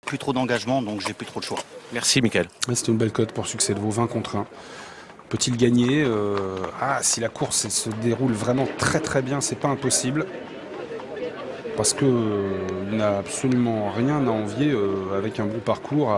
plus trop d'engagement, donc j'ai plus trop de choix. Merci Mickaël. C'était une belle cote pour Succès de Vaud, 20 contre 1. Peut-il gagner si la course se déroule vraiment très très bien, c'est pas impossible. Parce qu'il n'a absolument rien à envier avec un bon parcours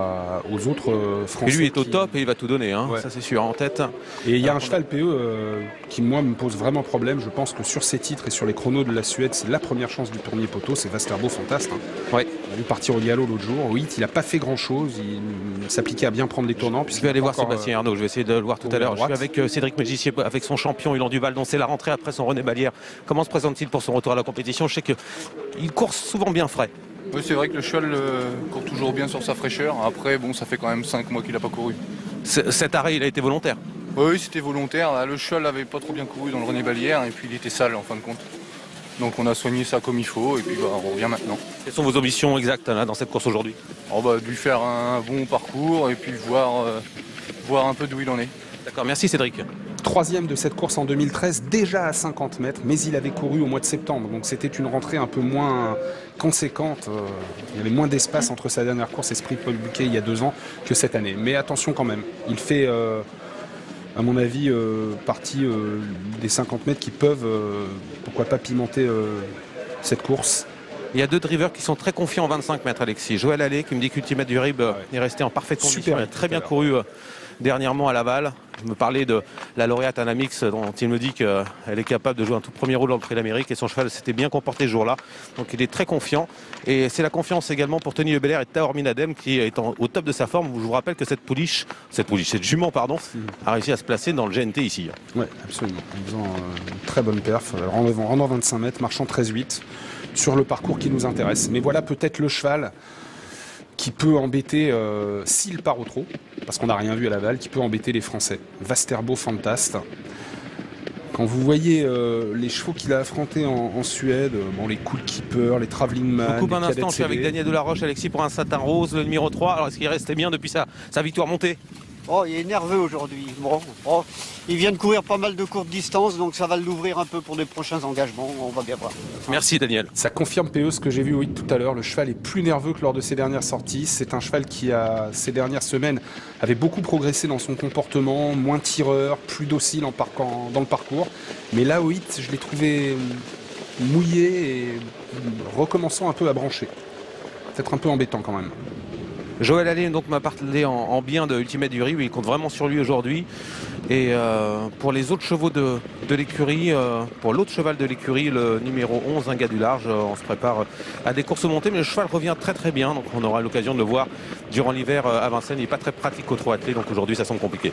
aux autres Français. Et lui est au top et il va tout donner, hein. Ouais. Ça c'est sûr, en tête. Et il y a un cheval PE qui, moi, me pose vraiment problème. Je pense que sur ces titres et sur les chronos de la Suède, c'est la première chance du tournier poteau, c'est Västerbo Fantasme. Hein. Ouais. On a vu partir au galop l'autre jour. Oui, il n'a pas fait grand-chose. Il s'appliquait à bien prendre les tournants. Je vais aller voir Sébastien Arnaud, je vais essayer de le voir tout à l'heure. Je suis avec Cédric Mégissier, avec son champion Ilan Duval, dont c'est la rentrée après son René Balière. Comment se présente-t-il pour son retour à la compétition? Je sais qu'il court souvent bien frais. Oui, c'est vrai que le cheval court toujours bien sur sa fraîcheur. Après, bon, ça fait quand même 5 mois qu'il n'a pas couru. Cet arrêt, il a été volontaire? Oui, c'était volontaire. Le cheval n'avait pas trop bien couru dans le René Balière et puis il était sale en fin de compte. Donc on a soigné ça comme il faut et puis on revient maintenant. Quelles sont vos ambitions exactes là, dans cette course aujourd'hui? De lui faire un bon parcours et puis voir un peu d'où il en est. D'accord, merci Cédric. Troisième de cette course en 2013, déjà à 50 mètres, mais il avait couru au mois de septembre, donc c'était une rentrée un peu moins conséquente. Il y avait moins d'espace entre sa dernière course et Sprint Paul Buquet il y a 2 ans que cette année. Mais attention quand même, il fait, à mon avis, partie des 50 mètres qui peuvent, pourquoi pas, pimenter cette course. Il y a 2 drivers qui sont très confiants en 25 mètres, Alexis. Joël Allais qui me dit qu'Ultimate du Rib est resté en parfaite condition. Il a très bien couru dernièrement à Laval. Je me parlais de la lauréate Anna Mix, dont il me dit qu'elle est capable de jouer un tout premier rôle dans le Prix d'Amérique et son cheval s'était bien comporté ce jour-là. Donc il est très confiant. Et c'est la confiance également pour Tony Lebelair et Taor Minadem qui est au top de sa forme. Je vous rappelle que cette jument, a réussi à se placer dans le GNT ici. Oui, absolument. En faisant une très bonne perf, rendant 25 mètres, marchant 13,8 sur le parcours qui nous intéresse. Mais voilà peut-être le cheval qui peut embêter, s'il part au trot, parce qu'on n'a rien vu à Laval, qui peut embêter les Français. Västerbo Fantasme. Quand vous voyez les chevaux qu'il a affrontés en Suède, les Cool Keeper, les Travelling Man, je coupe un instant, je suis avec Daniel Delaroche, Alexis, pour un satin rose, le numéro 3. Alors est-ce qu'il restait bien depuis sa victoire montée? Oh, il est nerveux aujourd'hui. Bon, il vient de courir pas mal de courtes distances, donc ça va l'ouvrir un peu pour des prochains engagements. On va bien voir. Merci Daniel. Ça confirme PE ce que j'ai vu tout à l'heure. Le cheval est plus nerveux que lors de ses dernières sorties. C'est un cheval qui, ces dernières semaines, avait beaucoup progressé dans son comportement, moins tireur, plus docile dans le parcours. Mais là, au hit, je l'ai trouvé mouillé et recommençant un peu à brancher. Peut-être un peu embêtant quand même. Joël Allais donc m'a parlé en bien de Ultimate du Rib, il compte vraiment sur lui aujourd'hui. Et pour les autres chevaux de l'écurie, pour l'autre cheval de l'écurie, le numéro 11, un gars du large, on se prépare à des courses montées, mais le cheval revient très très bien, donc on aura l'occasion de le voir durant l'hiver à Vincennes. Il n'est pas très pratique au trot attelé, donc aujourd'hui ça semble compliqué.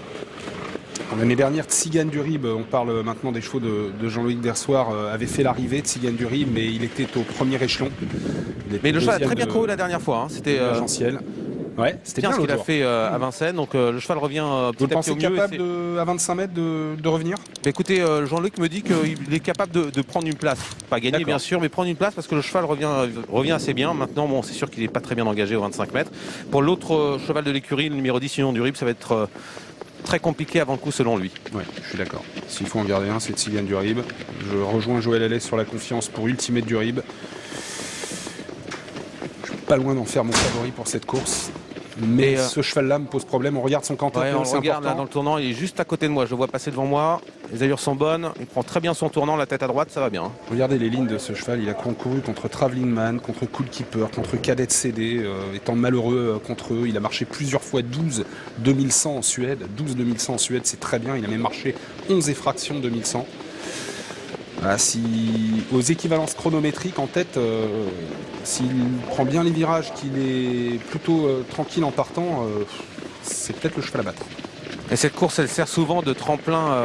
L'année dernière, Tzigane du Rib, on parle maintenant des chevaux de Jean-Louis Dersoir, avait fait l'arrivée de Tzigane du Rib, mais il était au premier échelon. Mais le cheval a très bien couru la dernière fois, hein. C'était agentiel. Ouais, c'était bien ce qu'il a fait à Vincennes, donc le cheval revient petit à petit au mieux. Vous pensez capable à 25 mètres de revenir? Écoutez, Jean-Luc me dit qu'il est capable de prendre une place. Pas gagner bien sûr, mais prendre une place parce que le cheval revient assez bien. Maintenant, bon, c'est sûr qu'il n'est pas très bien engagé aux 25 mètres. Pour l'autre cheval de l'écurie, le numéro 10, Union du Rib, ça va être très compliqué avant le coup selon lui. Oui, je suis d'accord. S'il faut en garder un, c'est Tzigane du Rib. Je rejoins Joël Allais sur la confiance pour Ultimate du Rib. Je suis pas loin d'en faire mon favori pour cette course. Mais ce cheval-là me pose problème. On regarde son canton. On le regarde là, dans le tournant. Il est juste à côté de moi. Je le vois passer devant moi. Les allures sont bonnes. Il prend très bien son tournant. La tête à droite, ça va bien. Regardez les lignes de ce cheval. Il a couru contre Travelling Man, contre Cool Keeper, contre Cadet CD. Étant malheureux contre eux. Il a marché plusieurs fois 12 2100 en Suède. 12 2100 en Suède, c'est très bien. Il a même marché 11 effractions 2100. Aux équivalences chronométriques en tête, s'il prend bien les virages, qu'il est plutôt tranquille en partant, c'est peut-être le cheval à battre. Et cette course, elle sert souvent de tremplin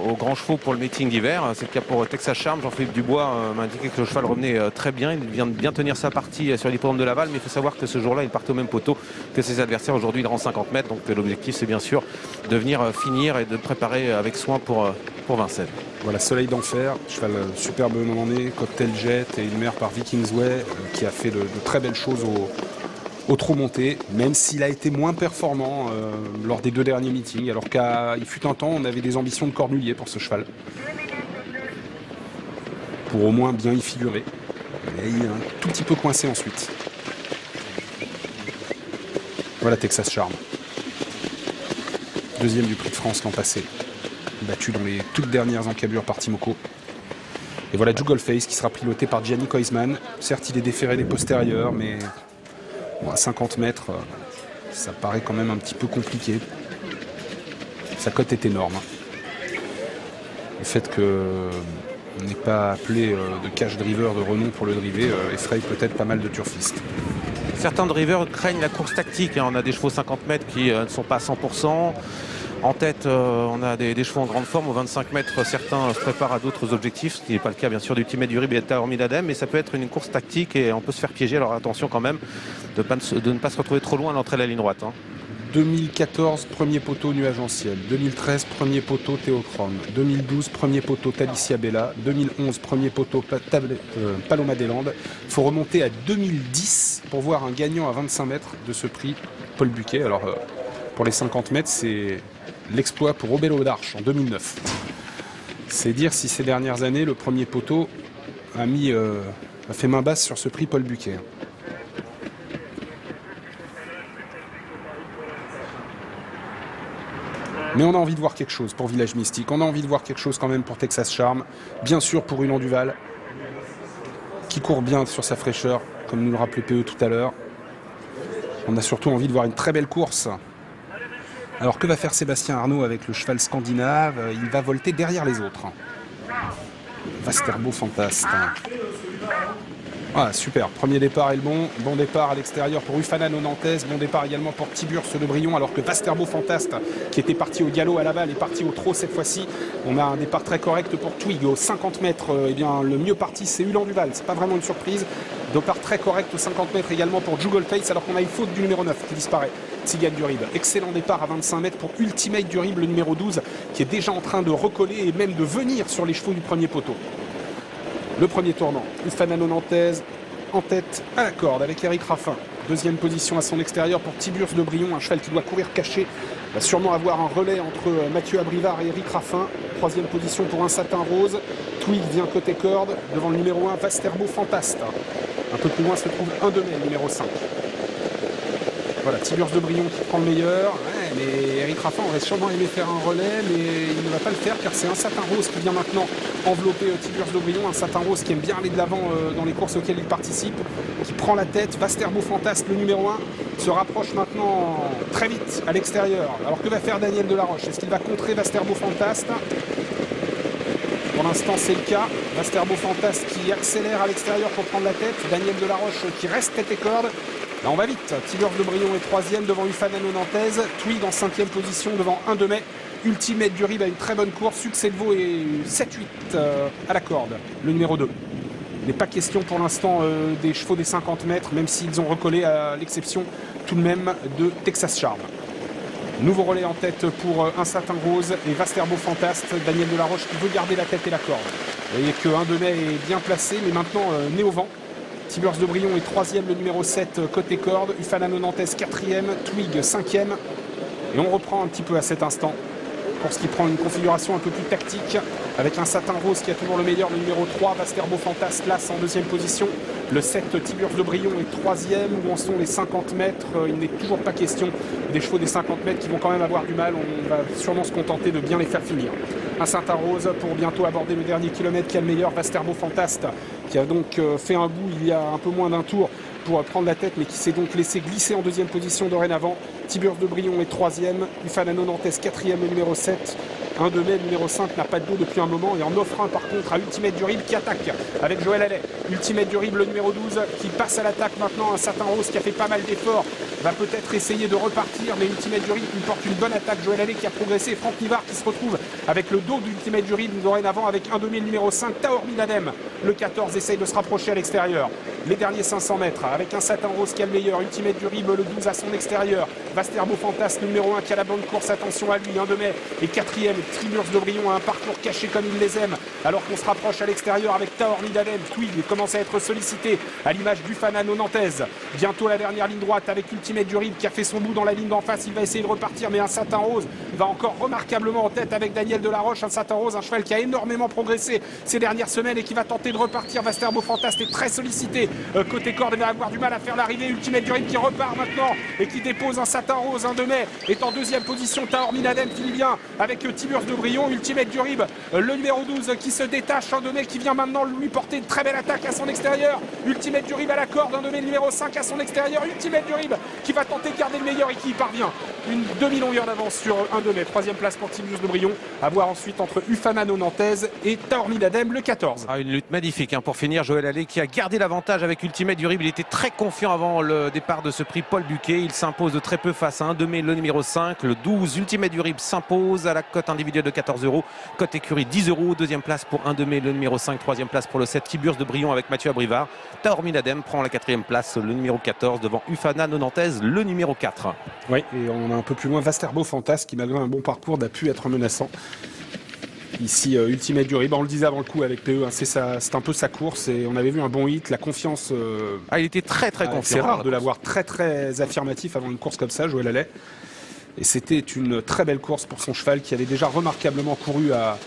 aux grands chevaux pour le meeting d'hiver. C'est le cas pour Texas Charm. Jean-Philippe Dubois m'a indiqué que le cheval revenait très bien. Il vient de bien tenir sa partie sur l'hippodrome de Laval. Mais il faut savoir que ce jour-là, il partait au même poteau que ses adversaires. Aujourd'hui, il rend 50 mètres. Donc l'objectif, c'est bien sûr de venir finir et de préparer avec soin pour Vincennes. Voilà, Soleil d'Enfer, cheval superbe emmené, Cocktail Jet et une mère par Vikingsway qui a fait de très belles choses au trot monté, même s'il a été moins performant lors des 2 derniers meetings, alors qu'il fut un temps, on avait des ambitions de Cornulier pour ce cheval. Pour au moins bien y figurer. Et il est un tout petit peu coincé ensuite. Voilà Texas Charm. Deuxième du Prix de France l'an passé. Battu dans les toutes dernières encablures par Timoko. Et voilà Juggleface qui sera piloté par Gianni Koisman. Certes, il est déféré des postérieurs, mais bon, à 50 mètres, ça paraît quand même un petit peu compliqué. Sa cote est énorme. Le fait qu'on n'ait pas appelé de cash driver de renom pour le driver effraie peut-être pas mal de turfistes. Certains drivers craignent la course tactique. On a des chevaux 50 mètres qui ne sont pas à 100%. En tête, on a des chevaux en grande forme. Au 25 mètres, certains se préparent à d'autres objectifs, ce qui n'est pas le cas bien sûr d'Ultimate du Rib et de Tower Midadem, mais ça peut être une course tactique et on peut se faire piéger. Alors attention quand même de ne pas se retrouver trop loin à l'entrée de la ligne droite. 2014, premier poteau Nuage en Ciel. 2013, premier poteau Théochrome. 2012, premier poteau Talicia Bella. 2011, premier poteau Paloma des Landes. Il faut remonter à 2010 pour voir un gagnant à 25 mètres de ce prix, Paul Buquet. Alors, pour les 50 mètres, c'est l'exploit pour Obello d'Arche en 2009. C'est dire si ces dernières années, le premier poteau a fait main basse sur ce prix Paul Buquet. Mais on a envie de voir quelque chose pour Village Mystique. On a envie de voir quelque chose quand même pour Texas Charm. Bien sûr pour Ulan Duval, qui court bien sur sa fraîcheur, comme nous le rappelait PE tout à l'heure. On a surtout envie de voir une très belle course. Alors que va faire Sébastien Arnaud avec le cheval scandinave? Il va volter derrière les autres. Vasterbo Fantaste. Ah, super, premier départ est le bon départ à l'extérieur pour Ufana Nantes, bon départ également pour Tiburce de Brion, alors que Vasterbo Fantaste, qui était parti au galop à Laval, est parti au trot cette fois-ci. On a un départ très correct pour Twig, aux 50 mètres, eh bien, le mieux parti c'est Ulan Duval, c'est pas vraiment une surprise. Départ très correct aux 50 mètres également pour Juggleface, alors qu'on a une faute du numéro 9 qui disparaît, Tzigane du Rib. Excellent départ à 25 mètres pour Ultimate du Rib, le numéro 12, qui est déjà en train de recoller et même de venir sur les chevaux du premier poteau. Le premier tournant, Ufanano Nantes en tête à la corde avec Eric Raffin. Deuxième position à son extérieur pour Tiburce de Brion, un cheval qui doit courir caché. Va sûrement avoir un relais entre Mathieu Abrivard et Eric Raffin. Troisième position pour un satin rose. Twig vient côté corde devant le numéro 1, Vasterbo Fantaste. Un peu plus loin se trouve 1 de mai, le numéro 5. Voilà, Tiburce de Brion qui prend le meilleur. Ouais, mais Eric Raffin aurait sûrement aimé faire un relais, mais il ne va pas le faire car c'est un satin rose qui vient maintenant envelopper Tiburce de Brion. Un satin rose qui aime bien aller de l'avant dans les courses auxquelles il participe, qui prend la tête. Vasterbo Fantaste, le numéro 1, se rapproche maintenant très vite à l'extérieur. Alors que va faire Daniel Delaroche? Est-ce qu'il va contrer Vasterbo Fantaste? Pour l'instant, c'est le cas. Vasterbo Fantaste qui accélère à l'extérieur pour prendre la tête. Daniel Delaroche qui reste tête et corde. Là, on va vite. Tiburce de Brion est 3e devant Ufanano Nantes. Twig en 5e position devant 1 de mai. Ultimate du Rib a une très bonne course. Succès de Vaux et 7-8 à la corde. Le numéro 2. Il n'est pas question pour l'instant des chevaux des 50 mètres, même s'ils ont recollé à l'exception tout de même de Texas Charm. Nouveau relais en tête pour un satin rose et Vasterbo Fantaste. Daniel Delaroche qui veut garder la tête et la corde. Vous voyez que 1 de mai est bien placé, mais maintenant né au vent. Tiburce de Brion est 3e, le numéro 7 côté corde. Ufanano Nantes 4e, Twig 5e. Et on reprend un petit peu à cet instant pour ce qui prend une configuration un peu plus tactique avec un satin rose qui a toujours le meilleur, le numéro 3, Vasterbo Fantaste place en 2e position. Le 7 Tiburce de Brion est 3e, où en sont les 50 mètres. Il n'est toujours pas question des chevaux des 50 mètres qui vont quand même avoir du mal. On va sûrement se contenter de bien les faire finir. Un satin rose pour bientôt aborder le dernier kilomètre qui a le meilleur, Vasterbo Fantaste, qui a donc fait un bout il y a un peu moins d'un tour pour prendre la tête, mais qui s'est donc laissé glisser en 2e position dorénavant. Tiburce de Brion est 3e, Ufanano Nantes 4e, le numéro 7. 1 de mai, le numéro 5 n'a pas de dos depuis un moment et en offre un par contre à Ultimate du Rib qui attaque avec Joël Allais. Ultimate du Rib, le numéro 12 qui passe à l'attaque maintenant. Un satin rose qui a fait pas mal d'efforts va peut-être essayer de repartir, mais Ultimate du Rib lui porte une bonne attaque. Joël Allais qui a progressé, Franck Nivard qui se retrouve avec le dos d'Ultimate du Rib dorénavant avec 1 demi, le numéro 5. Taor Miladem, le 14, essaye de se rapprocher à l'extérieur. Les derniers 500 mètres avec un satin rose qui a le meilleur, Ultimate du Rib, le 12 à son extérieur. Vasterbo Fantaste, le numéro 1 qui a la bonne course, attention à lui. 1 de mai et 4e. Tiburce de Brion a un parcours caché comme il les aime, alors qu'on se rapproche à l'extérieur avec Taor Midadem. Twig commence à être sollicité à l'image du Fanano Nantes. Bientôt la dernière ligne droite avec Ultimate du Rib qui a fait son bout dans la ligne d'en face. Il va essayer de repartir, mais un satin rose va encore remarquablement en tête avec Daniel Delaroche. Un satin rose, un cheval qui a énormément progressé ces dernières semaines et qui va tenter de repartir. Vasterbo Fantaste est très sollicité côté corde, va avoir du mal à faire l'arrivée. Ultimate du Rib qui repart maintenant et qui dépose un satin rose. 1 de mai est en deuxième position. Taor Minadem finit bien avec Tiburce de Brion. Ultimate du Rib, le numéro 12 qui se détache. 1 de mai qui vient maintenant lui porter une très belle attaque à son extérieur. Ultimate du Rib à la corde. 1 de mai numéro 5 à son extérieur. Ultimate du Rib qui va tenter de garder le meilleur et qui y parvient. Une demi-longueur d'avance sur 1 de mai. Troisième place pour Tiburce de Brion. À voir ensuite entre Ufana Nantaise et Taor Minadem le 14. Une lutte magnifique pour finir. Joël Allais qui a gardé l'avantage avec Ultimate du Rib. Il était très confiant avant le départ de ce prix Paul Buquet. Il s'impose de très peu face à 1 de mai le numéro 5. Le 12 Ultimate du Rib s'impose à la cote individuelle de 14 €. Cote écurie 10 €. Deuxième place pour 1 de mai le numéro 5. Troisième place pour le 7 Tiburce de Brion avec Mathieu Abrivard. Taor Minadem prend la quatrième place, le numéro 14 devant Ufana Nantaise le numéro 4. Oui, et on a un peu plus loin Vasterbo Fantas qui malgré un bon parcours n'a pu être menaçant. Ici, Ultimate du Rib, on le disait avant le coup avec PE, hein, c'est un peu sa course et on avait vu un bon hit, la confiance. Il était très confiant. C'est rare de l'avoir très affirmatif avant une course comme ça, Joël Allais. Et c'était une très belle course pour son cheval qui avait déjà remarquablement couru à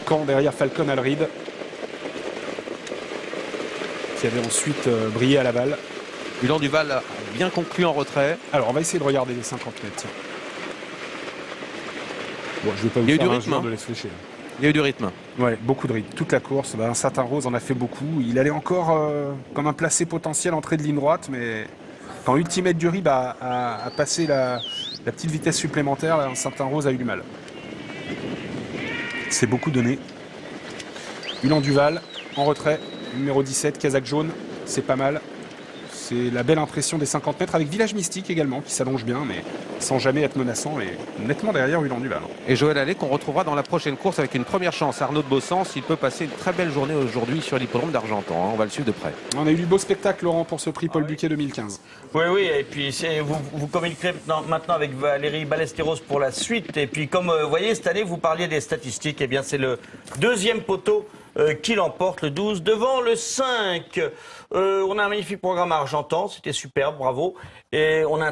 Caen derrière Falcon Alrid, qui avait ensuite brillé à Laval. Ulan Duval a bien conclu en retrait. Alors on va essayer de regarder les 50 mètres. Tiens. Bon, je vais pas vous Il y a eu faire du un rythme. jour de les flécher. Il y a eu du rythme. Ouais, beaucoup de rythme. Toute la course, un Satin Rose en a fait beaucoup. Il allait encore comme un placé potentiel entrée de ligne droite, mais quand Ultimate du Rib a passé la petite vitesse supplémentaire, là, un Satin Rose a eu du mal. C'est beaucoup donné. Ulan Duval en retrait, numéro 17, Kazakh jaune, c'est pas mal. C'est la belle impression des 50 mètres avec Village Mystique également qui s'allonge bien mais sans jamais être menaçant et nettement derrière Ulan Duval. Et Joël Allais qu'on retrouvera dans la prochaine course avec une première chance. Arnaud de Bossens, il peut passer une très belle journée aujourd'hui sur l'hippodrome d'Argentan. On va le suivre de près. On a eu du beau spectacle Laurent pour ce prix Paul Buquet 2015. Oui, et puis vous communiquerez maintenant avec Valérie Ballesteros pour la suite. Et puis comme vous voyez, cette année, vous parliez des statistiques, et bien c'est le deuxième poteau qui l'emporte, le 12, devant le 5. On a un magnifique programme à Argentan, c'était superbe, bravo. Et on a un